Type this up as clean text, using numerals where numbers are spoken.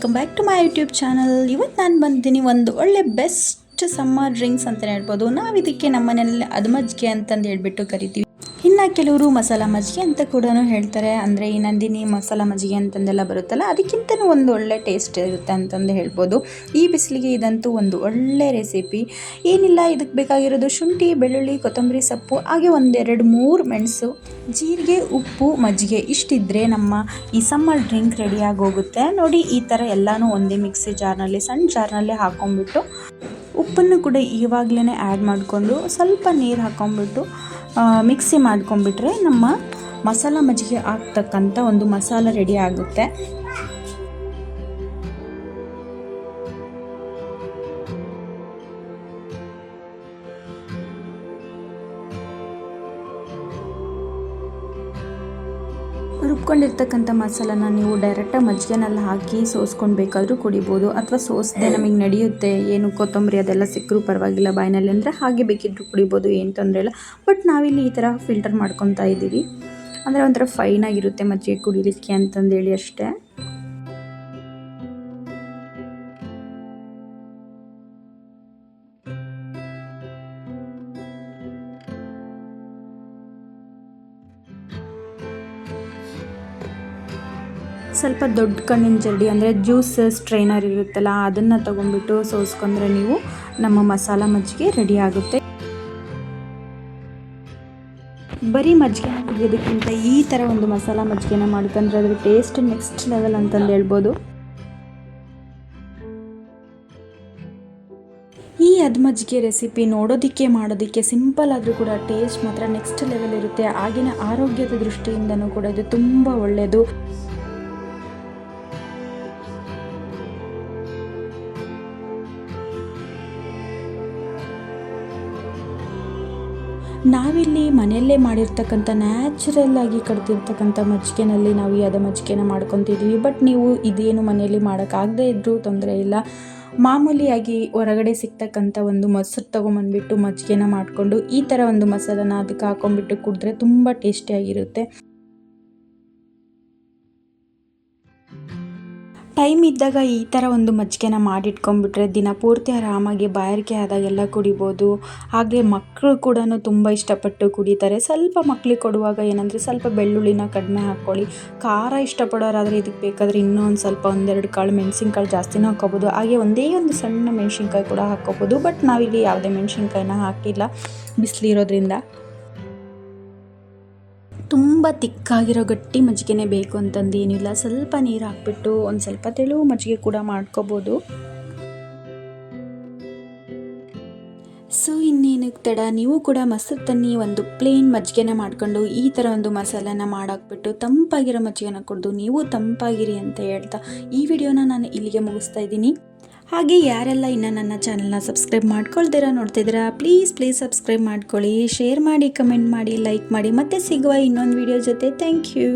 Welcome back to my YouTube channel. ಇವತ್ತು ನಾನು ಬಂದಿದ್ದೀನಿ ಒಂದು ಒಳ್ಳೆ ಬೆಸ್ಟ್ ಸಮ್ಮರ್ ಡ್ರಿಂಕ್ಸ್ ಅಂತಲೇ ಹೇಳ್ಬೋದು. ನಾವು ಇದಕ್ಕೆ ನಮ್ಮ ಮನೆಯಲ್ಲಿ ಅದ್ಮಜ್ಜಿಗೆ ಅಂತಂದು ಹೇಳ್ಬಿಟ್ಟು ಕರಿತೀವಿ. ಇನ್ನು ಕೆಲವರು ಮಸಾಲ ಮಜ್ಜಿಗೆ ಅಂತ ಕೂಡ ಹೇಳ್ತಾರೆ. ಅಂದರೆ ಈ ನಂದಿನಿ ಮಸಾಲ ಮಜ್ಜಿಗೆ ಅಂತಂದೆಲ್ಲ ಬರುತ್ತಲ್ಲ, ಅದಕ್ಕಿಂತಲೂ ಒಂದು ಒಳ್ಳೆ ಟೇಸ್ಟ್ ಇರುತ್ತೆ ಅಂತಂದು ಹೇಳ್ಬೋದು. ಈ ಬಿಸಿಲಿಗೆ ಇದಂತೂ ಒಂದು ಒಳ್ಳೆ ರೆಸಿಪಿ. ಏನಿಲ್ಲ, ಇದಕ್ಕೆ ಬೇಕಾಗಿರೋದು ಶುಂಠಿ, ಬೆಳ್ಳುಳ್ಳಿ, ಕೊತ್ತಂಬರಿ ಸೊಪ್ಪು, ಹಾಗೆ 1-2-3 ಮೆಣಸು, ಜೀರಿಗೆ, ಉಪ್ಪು, ಮಜ್ಜಿಗೆ ಇಷ್ಟಿದ್ರೆ ನಮ್ಮ ಈ ಸಮ್ಮರ್ ಡ್ರಿಂಕ್ ರೆಡಿಯಾಗಿ ಹೋಗುತ್ತೆ. ನೋಡಿ, ಈ ಥರ ಎಲ್ಲನೂ ಒಂದೇ ಮಿಕ್ಸಿ ಜಾರ್ನಲ್ಲಿ, ಸಣ್ಣ ಜಾರ್ನಲ್ಲಿ ಹಾಕ್ಕೊಂಡ್ಬಿಟ್ಟು, ಉಪ್ಪನ್ನು ಕೂಡ ಇವಾಗಲೇ ಆ್ಯಡ್ ಮಾಡಿಕೊಂಡು ಸ್ವಲ್ಪ ನೀರು ಹಾಕ್ಕೊಂಡ್ಬಿಟ್ಟು ಮಿಕ್ಸಿ ಮಾಡ್ಕೊಂಡ್ಬಿಟ್ರೆ ನಮ್ಮ ಮಸಾಲ ಮಜ್ಜಿಗೆ ಆಗ್ತಕ್ಕಂಥ ಒಂದು ಮಸಾಲ ರೆಡಿ ಆಗುತ್ತೆ. ರುಬ್ಕೊಂಡಿರ್ತಕ್ಕಂಥ ಮಸಾಲನ ನೀವು ಡೈರೆಕ್ಟಾಗಿ ಮಜ್ಜಿಗೆನಲ್ಲಿ ಹಾಕಿ ಸೋಸ್ಕೊಂಡು ಬೇಕಾದರೂ ಕುಡಿಬೋದು, ಅಥವಾ ಸೋಸದೆ ನಮಗೆ ನಡೆಯುತ್ತೆ, ಏನು ಕೊತ್ತಂಬರಿ ಅದೆಲ್ಲ ಸಿಕ್ಕರೂ ಪರವಾಗಿಲ್ಲ ಬಾಯಿನಲ್ಲಿ ಅಂದರೆ ಹಾಗೆ ಬೇಕಿದ್ದರೂ ಕುಡಿಬೋದು, ಏನು ತೊಂದರೆ ಇಲ್ಲ. ಬಟ್ ನಾವಿಲ್ಲಿ ಈ ಥರ ಫಿಲ್ಟರ್ ಮಾಡ್ಕೊತಾ ಇದ್ದೀವಿ, ಅಂದರೆ ಒಂಥರ ಫೈನಾಗಿರುತ್ತೆ ಮಜ್ಜಿಗೆ ಕುಡಿಲಿಕ್ಕೆ ಅಂತಂದೇಳಿ ಅಷ್ಟೇ. ಸ್ವಲ್ಪ ದೊಡ್ಡ ಕಣ್ಣಿನ ಜರಡಿ ಅಂದರೆ ಜ್ಯೂಸ್ ಸ್ಟ್ರೈನರ್ ಇರುತ್ತಲ್ಲ, ಅದನ್ನು ತೊಗೊಂಡ್ಬಿಟ್ಟು ಸೋಸ್ಕೊಂಡ್ರೆ ನೀವು ನಮ್ಮ ಮಸಾಲ ಮಜ್ಜಿಗೆ ರೆಡಿ ಆಗುತ್ತೆ. ಬರೀ ಮಜ್ಜಿಗೆನ ಕುಡಿಯೋದಕ್ಕಿಂತ ಈ ಥರ ಒಂದು ಮಸಾಲ ಮಜ್ಜಿಗೆನ ಮಾಡ್ಕೊಂಡ್ರೆ ಅದ್ರ ಟೇಸ್ಟ್ ನೆಕ್ಸ್ಟ್ ಲೆವೆಲ್ ಅಂತಂದು ಹೇಳ್ಬೋದು. ಈ ಅದ್ಮಜ್ಜಿಗೆ ರೆಸಿಪಿ ನೋಡೋದಕ್ಕೆ ಮಾಡೋದಕ್ಕೆ ಸಿಂಪಲ್ ಆದರೂ ಕೂಡ ಟೇಸ್ಟ್ ಮಾತ್ರ ನೆಕ್ಸ್ಟ್ ಲೆವೆಲ್ ಇರುತ್ತೆ. ಆಗಿನ ಆರೋಗ್ಯದ ದೃಷ್ಟಿಯಿಂದನೂ ಕೂಡ ಇದು ತುಂಬ ಒಳ್ಳೆಯದು. ನಾವಿಲ್ಲಿ ಮನೆಯಲ್ಲೇ ಮಾಡಿರ್ತಕ್ಕಂಥ ನ್ಯಾಚುರಲ್ ಆಗಿ ಕಡ್ದಿರ್ತಕ್ಕಂಥ ಮಜ್ಜಿಗೆನಲ್ಲಿ ನಾವು ಈ ಮಜ್ಜಿಗೆನ ಮಾಡ್ಕೊತಿದ್ದೀವಿ. ಬಟ್ ನೀವು ಇದೇನು ಮನೆಯಲ್ಲಿ ಮಾಡೋಕ್ಕಾಗದೇ ಇದ್ದರೂ ತೊಂದರೆ ಇಲ್ಲ, ಮಾಮೂಲಿಯಾಗಿ ಹೊರಗಡೆ ಸಿಗ್ತಕ್ಕಂಥ ಒಂದು ಮೊಸರು ತೊಗೊಂಬಂದ್ಬಿಟ್ಟು ಮಜ್ಜಿಗೆನ ಮಾಡಿಕೊಂಡು ಈ ಥರ ಒಂದು ಮಸಾಲನ ಅದಕ್ಕೆ ಹಾಕೊಂಡ್ಬಿಟ್ಟು ಕುಡಿದ್ರೆ ತುಂಬ ಟೇಸ್ಟಿಯಾಗಿರುತ್ತೆ. ಟೈಮ್ ಇದ್ದಾಗ ಈ ಥರ ಒಂದು ಮಜ್ಜಿಗೆನ ಮಾಡಿಟ್ಕೊಂಡ್ಬಿಟ್ರೆ ದಿನ ಪೂರ್ತಿ ಆರಾಮಾಗಿ ಬಾಯಾರಿಕೆ ಆದಾಗೆಲ್ಲ ಕುಡಿಬೋದು. ಹಾಗೆ ಮಕ್ಕಳು ಕೂಡ ತುಂಬ ಇಷ್ಟಪಟ್ಟು ಕುಡಿತಾರೆ. ಸ್ವಲ್ಪ ಮಕ್ಕಳಿಗೆ ಕೊಡುವಾಗ ಏನಂದರೆ ಸ್ವಲ್ಪ ಬೆಳ್ಳುಳ್ಳಿನ ಕಡಿಮೆ ಹಾಕ್ಕೊಳ್ಳಿ. ಖಾರ ಇಷ್ಟಪಡೋರಾದರೆ ಇದಕ್ಕೆ ಬೇಕಾದರೆ ಇನ್ನೂ ಒಂದು ಸ್ವಲ್ಪ 1-2 ಕಾಳು ಮೆಣಸಿನ್ಕಾಳು ಜಾಸ್ತಿನೂ ಹಾಕ್ಕೋಬೋದು. ಹಾಗೆ ಒಂದೇ ಒಂದು ಸಣ್ಣ ಮೆಣಸಿನ್ಕಾಯಿ ಕೂಡ ಹಾಕ್ಕೋಬೋದು. ಬಟ್ ನಾವಿಲ್ಲಿ ಯಾವುದೇ ಮೆಣಸಿನ್ಕಾಯಿನ ಹಾಕಿಲ್ಲ ಬಿಸಿಲಿರೋದ್ರಿಂದ. ತುಂಬ ತಿಕ್ಕಾಗಿರೋ ಗಟ್ಟಿ ಮಜ್ಜಿಗೆನೇ ಬೇಕು ಅಂತಂದೇನಿಲ್ಲ, ಸ್ವಲ್ಪ ನೀರು ಹಾಕ್ಬಿಟ್ಟು ಒಂದು ಸ್ವಲ್ಪ ತೆಳು ಮಜ್ಜಿಗೆ ಕೂಡ ಮಾಡ್ಕೋಬೋದು. ಸೊ ಇನ್ನೇನಕ್ಕೆ ತಡ, ನೀವು ಕೂಡ ಮೊಸರು ತನ್ನಿ, ಒಂದು ಪ್ಲೇನ್ ಮಜ್ಜಿಗೆನ ಮಾಡ್ಕೊಂಡು ಈ ಥರ ಒಂದು ಮಸಾಲೆನ ಮಾಡಾಕ್ಬಿಟ್ಟು ತಂಪಾಗಿರೋ ಮಜ್ಜಿಗೆನ ಕುಡಿದು ನೀವು ತಂಪಾಗಿರಿ ಅಂತ ಹೇಳ್ತಾ ಈ ವಿಡಿಯೋನ ನಾನು ಇಲ್ಲಿಗೆ ಮುಗಿಸ್ತಾ ಇದ್ದೀನಿ. ಹಾಗೆ ಯಾರೆಲ್ಲ ಇನ್ನು ನನ್ನ ಚಾನಲ್ನ ಸಬ್ಸ್ಕ್ರೈಬ್ ಮಾಡ್ಕೊಳ್ದಿರಾ ನೋಡ್ತಿದ್ದೀರಾ, ಪ್ಲೀಸ್ ಸಬ್ಸ್ಕ್ರೈಬ್ ಮಾಡ್ಕೊಳ್ಳಿ, ಶೇರ್ ಮಾಡಿ, ಕಮೆಂಟ್ ಮಾಡಿ, ಲೈಕ್ ಮಾಡಿ. ಮತ್ತೆ ಸಿಗುವ ಇನ್ನೊಂದು ವಿಡಿಯೋ ಜೊತೆ. Thank you.